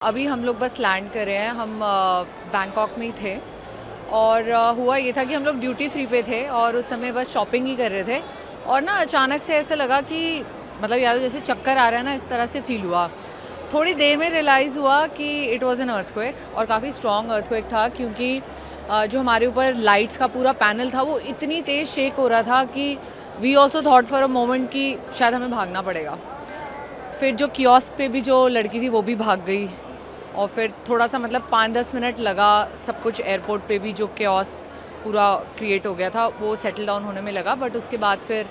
अभी हम लोग बस लैंड कर रहे हैं। हम बैंकॉक में ही थे और हुआ ये था कि हम लोग ड्यूटी फ्री पे थे और उस समय बस शॉपिंग ही कर रहे थे और ना अचानक से ऐसा लगा कि मतलब यार जैसे चक्कर आ रहा है ना, इस तरह से फील हुआ। थोड़ी देर में रियलाइज़ हुआ कि इट वाज एन अर्थक्वेक और काफ़ी स्ट्रॉन्ग अर्थक्वेक था, क्योंकि जो हमारे ऊपर लाइट्स का पूरा पैनल था वो इतनी तेज़ शेक हो रहा था कि we also thought for a moment कि शायद हमें भागना पड़ेगा। फिर जो कियोस्क पे भी जो लड़की थी वो भी भाग गई और फिर थोड़ा सा मतलब 5-10 मिनट लगा सब कुछ, एयरपोर्ट पे भी जो केओस पूरा क्रिएट हो गया था वो सेटल डाउन होने में लगा। बट उसके बाद फिर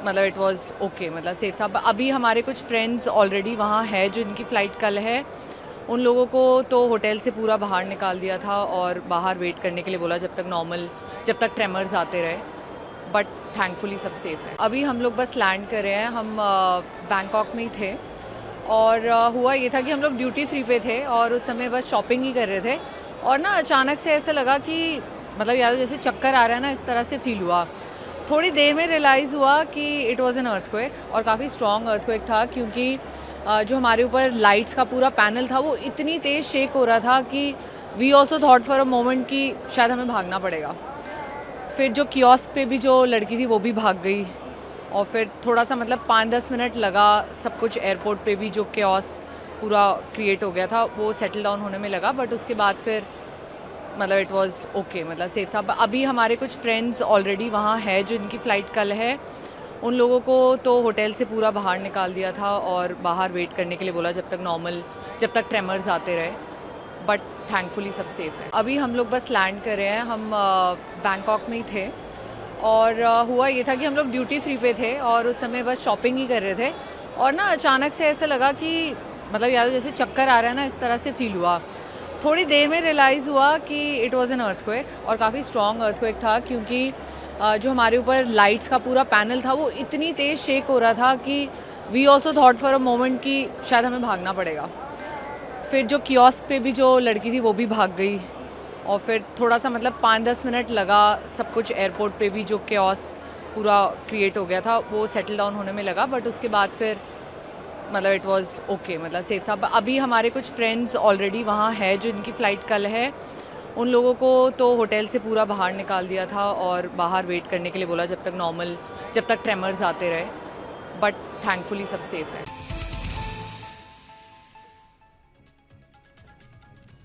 मतलब इट वाज ओके, मतलब सेफ था। अभी हमारे कुछ फ्रेंड्स ऑलरेडी वहाँ है जो इनकी फ़्लाइट कल है, उन लोगों को तो होटल से पूरा बाहर निकाल दिया था और बाहर वेट करने के लिए बोला जब तक ट्रेमर्स आते रहे। बट थैंकफुली सब सेफ है। अभी हम लोग बस लैंड कर रहे हैं। हम बैंकॉक में ही थे और हुआ ये था कि हम लोग ड्यूटी फ्री पे थे और उस समय बस शॉपिंग ही कर रहे थे और ना अचानक से ऐसा लगा कि मतलब यार जैसे चक्कर आ रहा है ना, इस तरह से फील हुआ। थोड़ी देर में रियलाइज़ हुआ कि इट वाज एन अर्थक्वेक और काफ़ी स्ट्रॉन्ग अर्थक्वेक था, क्योंकि जो हमारे ऊपर लाइट्स का पूरा पैनल था वो इतनी तेज़ शेक हो रहा था कि we also thought for a moment कि शायद हमें भागना पड़ेगा। फिर जो कियोस्क पे भी जो लड़की थी वो भी भाग गई और फिर थोड़ा सा मतलब 5-10 मिनट लगा सब कुछ, एयरपोर्ट पे भी जो केओस पूरा क्रिएट हो गया था वो सेटल डाउन होने में लगा। बट उसके बाद फिर मतलब इट वाज ओके, मतलब सेफ था। अभी हमारे कुछ फ्रेंड्स ऑलरेडी वहाँ है जो इनकी फ़्लाइट कल है, उन लोगों को तो होटल से पूरा बाहर निकाल दिया था और बाहर वेट करने के लिए बोला जब तक ट्रेमर्स आते रहे। बट थैंकफुली सब सेफ है। अभी हम लोग बस लैंड कर रहे हैं। हम बैंकॉक में ही थे और हुआ ये था कि हम लोग ड्यूटी फ्री पे थे और उस समय बस शॉपिंग ही कर रहे थे और ना अचानक से ऐसा लगा कि मतलब यार जैसे चक्कर आ रहा है ना, इस तरह से फील हुआ। थोड़ी देर में रियलाइज़ हुआ कि इट वाज एन अर्थक्वेक और काफ़ी स्ट्रॉन्ग अर्थक्वेक था, क्योंकि जो हमारे ऊपर लाइट्स का पूरा पैनल था वो इतनी तेज़ शेक हो रहा था कि we also thought for a moment कि शायद हमें भागना पड़ेगा। फिर जो कियोस्क पे भी जो लड़की थी वो भी भाग गई और फिर थोड़ा सा मतलब 5-10 मिनट लगा सब कुछ, एयरपोर्ट पे भी जो केओस पूरा क्रिएट हो गया था वो सेटल डाउन होने में लगा। बट उसके बाद फिर मतलब इट वाज ओके, मतलब सेफ था। अभी हमारे कुछ फ्रेंड्स ऑलरेडी वहाँ है जो इनकी फ़्लाइट कल है, उन लोगों को तो होटल से पूरा बाहर निकाल दिया था और बाहर वेट करने के लिए बोला जब तक ट्रेमर्स आते रहे। बट थैंकफुली सब सेफ है।